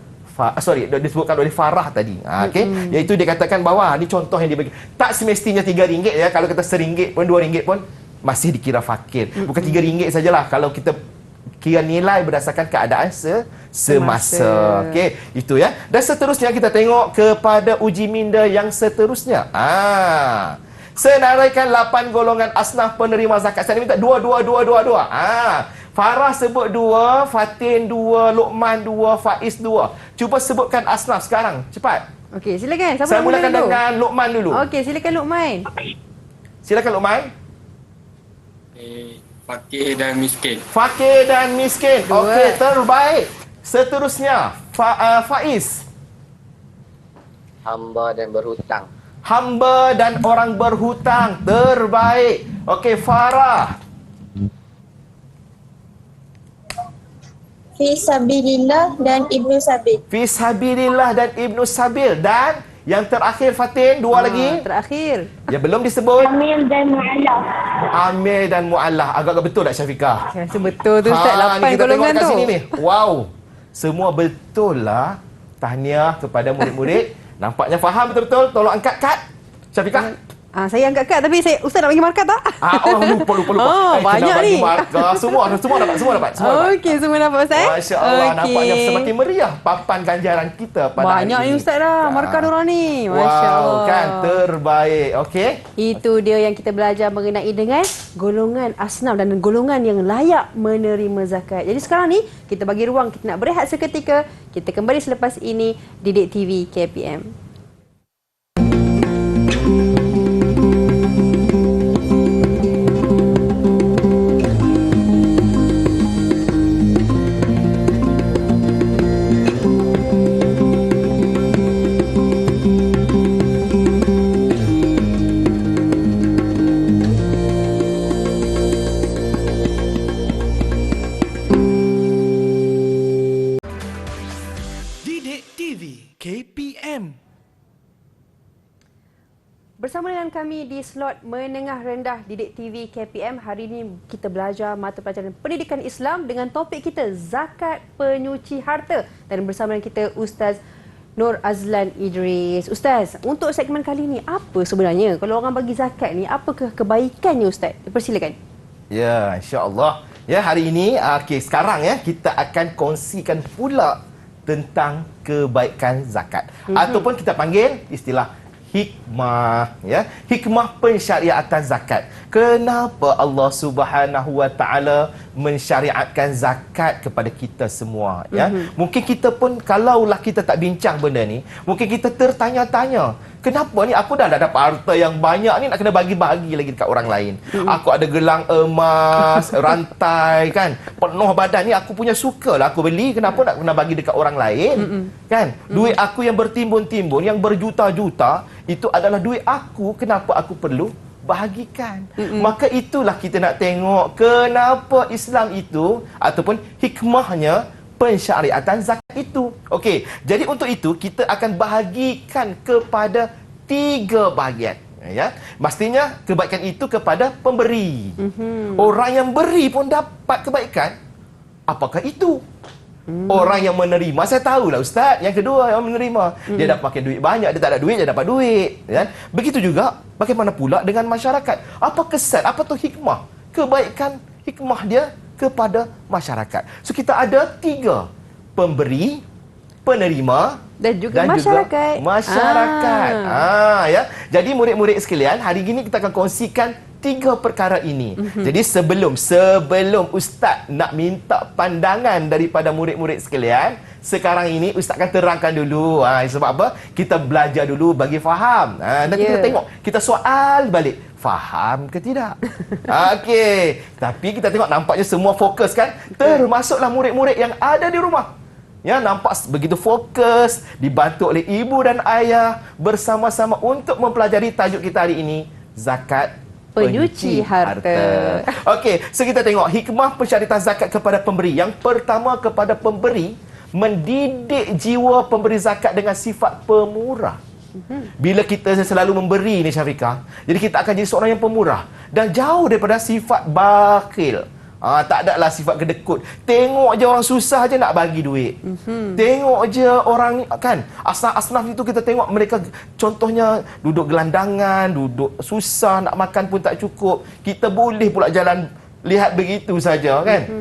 disebutkan oleh Farah tadi. Okey, iaitu dia katakan bahawa ni contoh yang dibagi. Tak semestinya RM3 ya. Kalau kita RM1 pun RM2 pun masih dikira fakir. Bukan RM3 sajalah kalau kita kira nilai berdasarkan keadaan semasa. Okey, itu ya. Dan seterusnya kita tengok kepada uji minda yang seterusnya. Senaraikan 8 golongan asnaf penerima zakat. Saya minta 2. Farah sebut 2, Fatin 2, Luqman 2, Faiz 2. Cuba sebutkan asnaf sekarang. Cepat. Okey, silakan. Siapa saya nak mulakan dulu? dengan Luqman dulu. Okey, silakan Luqman. Silakan Luqman. fakir dan miskin. Fakir dan miskin. Dua. Okey, terbaik. Seterusnya, Faiz. Hamba dan berhutang. Hamba dan orang berhutang. Terbaik. Okey, Farah. Fi sabilillah dan Ibnu Sabil. Fisabilillah dan Ibnu Sabil. Dan yang terakhir, Fatin, dua lagi. Terakhir. Yang belum disebut. Amil dan Mu'alaf. Amir dan Mu'allah. Agak-agak betul tak, Syafiqah? Saya rasa betul tu Ustaz. ni 8 kita tengok golongan kat tu. sini ni. Wow. Semua betul lah. Tahniah kepada murid-murid. Nampaknya faham betul-betul. Tolong angkat kad. Syafiqah. Saya angkat kad tapi Ustaz nak bagi markah tak? Lupa. Oh, kena banyak bagi ni. markah. Semua dapat. Okey, semua dapat Ustaz. Masya Allah. Nampaknya semakin meriah papan ganjaran kita pada Banyak hari ni ini. Ustaz dah markah diorang ni. Masya Wow, Allah. kan terbaik. Okey. Itu dia yang kita belajar mengenai dengan golongan asnaf dan golongan yang layak menerima zakat. Jadi sekarang ni kita bagi ruang, kita nak berehat seketika. Kita kembali selepas ini Didik TV KPM. Didik TV KPM. Bersama dengan kami di slot menengah rendah Didik TV KPM, hari ini kita belajar mata pelajaran pendidikan Islam dengan topik kita zakat penyuci harta. Dan bersama dengan kita Ustaz Nur Azlan Idris. Ustaz, untuk segmen kali ini apa sebenarnya kalau orang bagi zakat ni, apakah kebaikannya Ustaz? Persilakan. Ya, insya-Allah. Ya, hari ini sekarang ya kita akan kongsikan pula tentang kebaikan zakat ataupun kita panggil istilah hikmah, ya. Hikmah pensyariatan zakat. Kenapa Allah Subhanahu Wa Taala mensyariatkan zakat kepada kita semua, ya? Mungkin kita pun kalaulah kita tak bincang benda ni, mungkin kita tertanya-tanya, kenapa ni aku dah dapat harta yang banyak ni nak kena bagi-bagi lagi dekat orang lain. Aku ada gelang emas, rantai kan, penuh badan ni aku punya sukalah aku beli, kenapa nak kena bagi dekat orang lain? Kan? Duit aku yang bertimbun-timbun, yang berjuta-juta, itu adalah duit aku, kenapa aku perlu bahagikan? Maka itulah kita nak tengok kenapa Islam itu ataupun hikmahnya pensyariatan zakat itu. Okey, jadi untuk itu kita akan bahagikan kepada 3 bahagian. Ya, pastinya kebaikan itu kepada pemberi. Orang yang beri pun dapat kebaikan. Apakah itu? Orang yang menerima, saya tahulah Ustaz. Yang kedua, yang menerima, dia dapat pakai duit banyak, dia tak ada duit, dia dapat duit, kan? Begitu juga bagaimana pula dengan masyarakat? Apa kesan, apa tu hikmah? Kebaikan hikmah dia kepada masyarakat. So kita ada 3, pemberi, penerima Dan juga masyarakat. Masyarakat. Ya. Jadi murid-murid sekalian, hari ini kita akan kongsikan 3 perkara ini. Jadi sebelum Ustaz nak minta pandangan daripada murid-murid sekalian, sekarang ini Ustaz akan terangkan dulu. Sebab apa? Kita belajar dulu bagi faham. Nanti kita tengok, kita soal balik. Faham ke tidak? Okey. Tapi kita tengok nampaknya semua fokus kan? Termasuklah murid-murid yang ada di rumah. Ya, nampak begitu fokus, dibantu oleh ibu dan ayah bersama-sama untuk mempelajari tajuk kita hari ini, zakat Penyuci harta. Okey, so kita tengok hikmah pensyariatan zakat kepada pemberi. Yang pertama, kepada pemberi, mendidik jiwa pemberi zakat dengan sifat pemurah. Bila kita selalu memberi ni Syafiqah, jadi kita akan jadi seorang yang pemurah dan jauh daripada sifat bakhil. Tak ada lah sifat kedekut. Tengok je orang susah je nak bagi duit. Tengok je orang kan, asnaf-asnaf itu kita tengok mereka contohnya duduk gelandangan, duduk susah, nak makan pun tak cukup. Kita boleh pula jalan lihat begitu saja kan.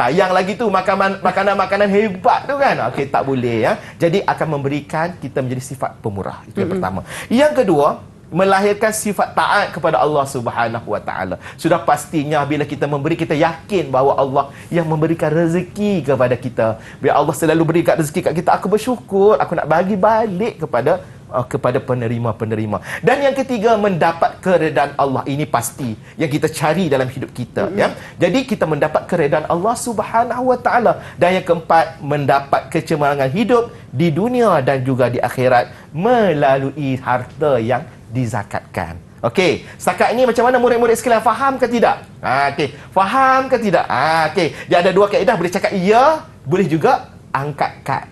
Tayang lagi tu makanan-makanan hebat tu kan. Okey, tak boleh ya. Jadi akan memberikan kita menjadi sifat pemurah. Itu yang pertama. Yang kedua, melahirkan sifat taat kepada Allah Subhanahu Wa Taala. Sudah pastinya bila kita memberi, kita yakin bahawa Allah yang memberikan rezeki kepada kita. Bila Allah selalu berikan rezeki kat kita, aku bersyukur, aku nak bagi balik kepada kepada penerima-penerima. Dan yang ketiga, mendapat keredaan Allah. Ini pasti yang kita cari dalam hidup kita, ya. Jadi kita mendapat keredaan Allah Subhanahu wa taala. Dan yang keempat, mendapat kecemerlangan hidup di dunia dan juga di akhirat melalui harta yang dizakatkan. Okey, setakat ini macam mana murid-murid sekalian, faham ke tidak? Okey, faham ke tidak? Okey, dia ada dua kaedah, boleh cakap ya, boleh juga angkat kad.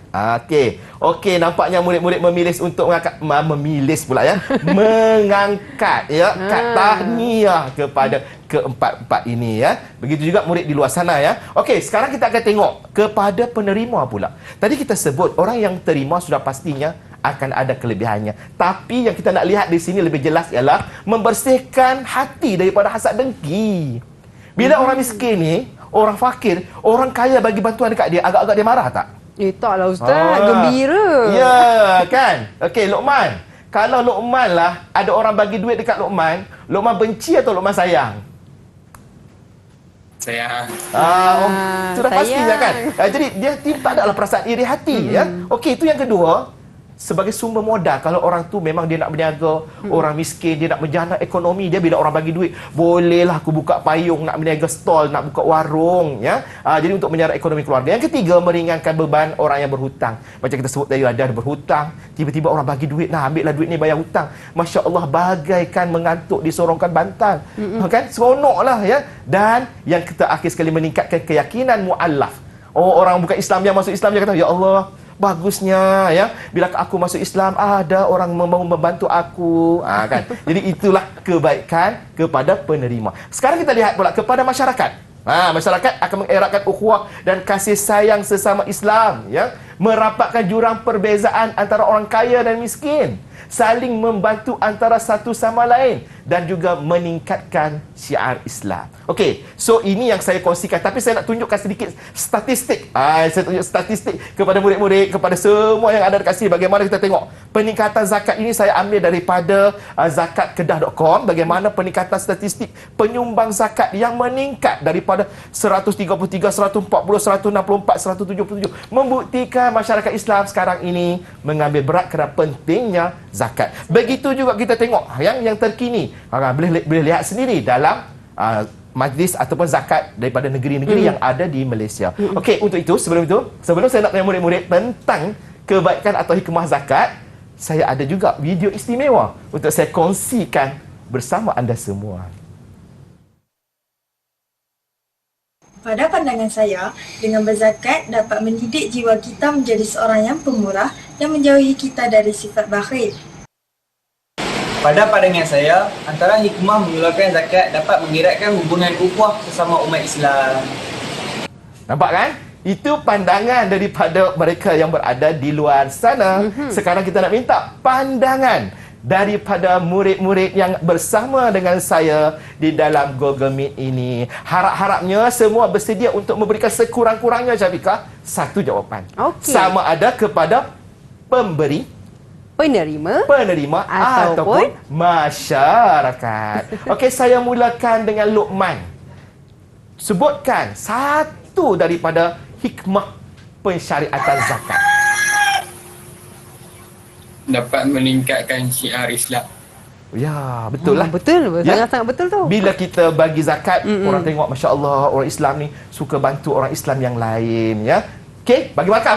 Okey, nampaknya murid-murid memilih untuk mengangkat ya kad tahniah kepada keempat-empat ini, ya. Begitu juga murid di luar sana, ya. Okey, sekarang kita akan tengok kepada penerima pula. Tadi kita sebut orang yang terima sudah pastinya akan ada kelebihannya. Tapi yang kita nak lihat di sini lebih jelas ialah membersihkan hati daripada hasad dengki. Bila orang miskin ni, orang fakir, orang kaya bagi bantuan dekat dia, agak-agak dia marah tak? Taklah Ustaz, gembira. Ya, kan? Okey, Luqman. Kalau Luqman lah, ada orang bagi duit dekat Luqman, Luqman benci atau Luqman sayang? Sayang. Sudah pasti lah kan? Jadi dia tak adalah perasaan iri hati, ya. Okey, itu yang kedua. Sebagai sumber modal, kalau orang tu memang dia nak berniaga, orang miskin, dia nak menjana ekonomi dia, bila orang bagi duit, bolehlah aku buka payung, nak berniaga stall, nak buka warung, ya. Jadi untuk menjana ekonomi keluarga. Yang ketiga, meringankan beban orang yang berhutang. Macam kita sebut tadi, ada berhutang, tiba-tiba orang bagi duit, ambillah duit ni bayar hutang. Masya Allah, bagaikan mengantuk disorongkan bantal. Kan? Seronoklah, ya. Dan yang kita akhir sekali, meningkatkan keyakinan mu'allaf. Orang bukan Islam yang masuk Islam, dia kata, ya Allah, bagusnya, ya, bila aku masuk Islam ada orang membantu aku, kan. Jadi itulah kebaikan kepada penerima. Sekarang kita lihat pula kepada masyarakat. Masyarakat akan mengeratkan ukhuwah dan kasih sayang sesama Islam, ya, merapatkan jurang perbezaan antara orang kaya dan miskin, saling membantu antara satu sama lain, dan juga meningkatkan syiar Islam. Okey, so ini yang saya kongsikan. Tapi saya nak tunjukkan sedikit statistik. Saya tunjuk statistik kepada murid-murid, kepada semua yang ada dekat sini. Bagaimana kita tengok peningkatan zakat ini, saya ambil daripada zakatkedah.com. Bagaimana peningkatan statistik penyumbang zakat yang meningkat daripada 133, 140, 164, 177. Membuktikan masyarakat Islam sekarang ini mengambil berat kerana pentingnya zakat. Begitu juga kita tengok yang terkini. Boleh lihat sendiri dalam majlis ataupun zakat daripada negeri-negeri yang ada di Malaysia. Okey, untuk itu, sebelum saya nak tanya murid-murid tentang kebaikan atau hikmah zakat, saya ada juga video istimewa untuk saya kongsikan bersama anda semua. Pada pandangan saya, dengan berzakat dapat mendidik jiwa kita menjadi seorang yang pemurah dan menjauhi kita dari sifat bakhil. Pada pandangan saya, antara hikmah mengeluarkan zakat dapat mengeratkan hubungan ukhuwah sesama umat Islam. Nampak kan? Itu pandangan daripada mereka yang berada di luar sana. Sekarang kita nak minta pandangan daripada murid-murid yang bersama dengan saya di dalam Google Meet ini. Harap-harapnya semua bersedia untuk memberikan sekurang-kurangnya, Syafiqah, satu jawapan. Sama ada kepada pemberi, penerima ataupun masyarakat. Okey, saya mulakan dengan Luqman. Sebutkan satu daripada hikmah pensyariatan zakat. Dapat meningkatkan syiar Islam. Ya, betul lah. Betul, sangat-sangat betul tu. Bila kita bagi zakat, orang tengok, Masya Allah, orang Islam ni suka bantu orang Islam yang lain, ya. Okey, bagi markah.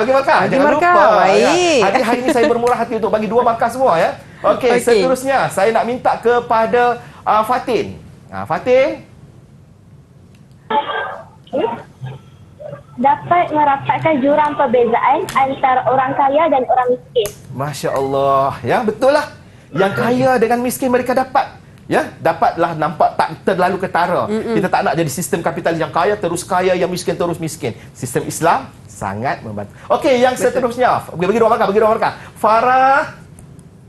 Jangan lupa. Baik. Ya. Hari ini saya bermurah hati untuk bagi 2 markah semua, ya. Okey, seterusnya saya nak minta kepada Fatin. Fatin. Dapat merapatkan jurang perbezaan antara orang kaya dan orang miskin. Masya Allah, ya, betul lah. Yang kaya dengan miskin mereka dapat, ya, dapatlah nampak tak terlalu ketara. Kita tak nak jadi sistem kapitalis yang kaya terus kaya, yang miskin terus miskin. Sistem Islam sangat membantu. Okey, yang seterusnya, bagi 2 markah. Farah.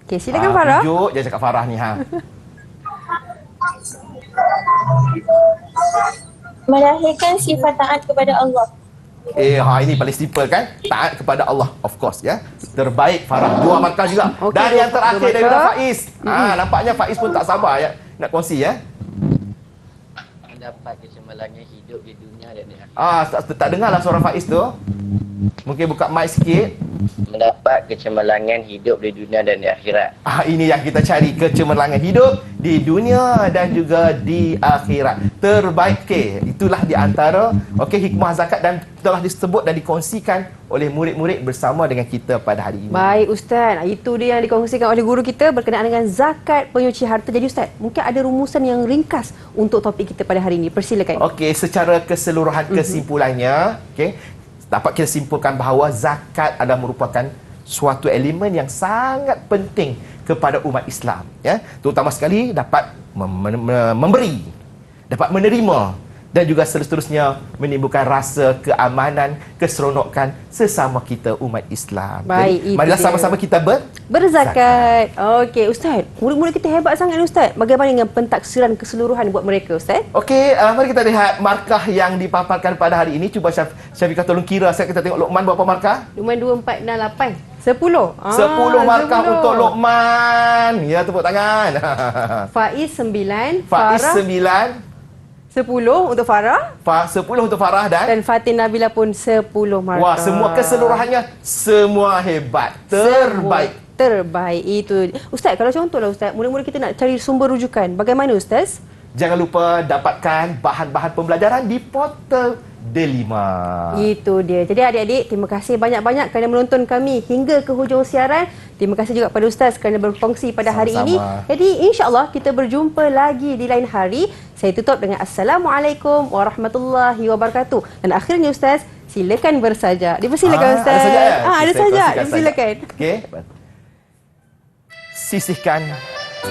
Okey, silakan Farah. Tunjuk dia cakap Farah ni, Melahirkan sifat taat kepada Allah. Ini paling simple kan? Taat kepada Allah, of course, ya. Terbaik Farah, 2 markah juga. Dan yang terakhir daripada Faiz. Nampaknya Faiz pun tak sabar, ya, nak kongsi, ya. Dapat kecemerlangan hidup di dunia dan di akhirat. Tak dengarlah suara Faiz tu. Mungkin buka mic sikit. Mendapat kecemerlangan hidup di dunia dan di akhirat. Ini yang kita cari, kecemerlangan hidup di dunia dan juga di akhirat. Terbaik. Itulah di antara hikmah zakat dan telah disebut dan dikongsikan oleh murid-murid bersama dengan kita pada hari ini. Baik Ustaz, itu dia yang dikongsikan oleh guru kita berkenaan dengan zakat penyuci harta. Jadi Ustaz, mungkin ada rumusan yang ringkas untuk topik kita pada hari ini. Persilakan. Secara keseluruhan kesimpulannya, dapat kita simpulkan bahawa zakat adalah merupakan suatu elemen yang sangat penting kepada umat Islam, terutama sekali dapat memberi, dapat menerima dan juga seterusnya menimbulkan rasa keamanan, keseronokan sesama kita umat Islam. Baik, jadi, marilah sama-sama kita berzakat. Okey, Ustaz, murid-murid kita hebat sangat Ustaz. Bagaimana dengan pentaksiran keseluruhan buat mereka Ustaz? Mari kita lihat markah yang dipaparkan pada hari ini. Cuba Syafiqah tolong kira. Saya kita tengok Luqman berapa markah? Luqman 2, 4, 6, 8. 10. 10 markah untuk Luqman. Ya, tepuk tangan. Faiz 9, Faiz Farah 9, 10 untuk Farah. 10 untuk Farah dan Fatin Nabila pun 10 markah. Wah, semua keseluruhannya semua hebat. Terbaik. Terbaik itu. Ustaz, kalau contohlah Ustaz, murid-murid kita nak cari sumber rujukan. Bagaimana Ustaz? Jangan lupa dapatkan bahan-bahan pembelajaran di portal Delima. Itu dia. Jadi adik-adik, terima kasih banyak-banyak kerana menonton kami hingga ke hujung siaran. Terima kasih juga kepada Ustaz kerana berkongsi pada hari ini. Jadi insya-Allah kita berjumpa lagi di lain hari. Saya tutup dengan Assalamualaikum warahmatullahi wabarakatuh. Dan akhirnya Ustaz, silakan bersaja. Dipersilakan Ustaz. Ada saja. Ada saja. Dipersilakan. Sisihkan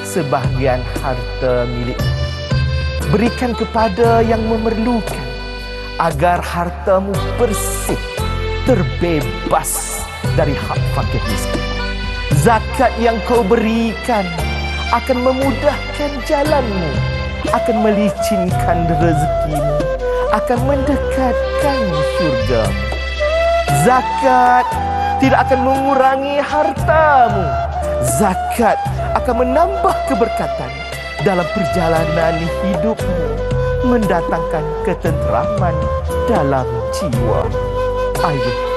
sebahagian harta milikmu. Berikan kepada yang memerlukan agar hartamu bersih, terbebas dari hak fakir miskin. Zakat yang kau berikan akan memudahkan jalanmu, akan melicinkan rezekimu, akan mendekatkan syurga. Zakat tidak akan mengurangi hartamu. Zakat akan menambah keberkatan dalam perjalanan hidupmu, mendatangkan ketenteraman dalam jiwa. Ayo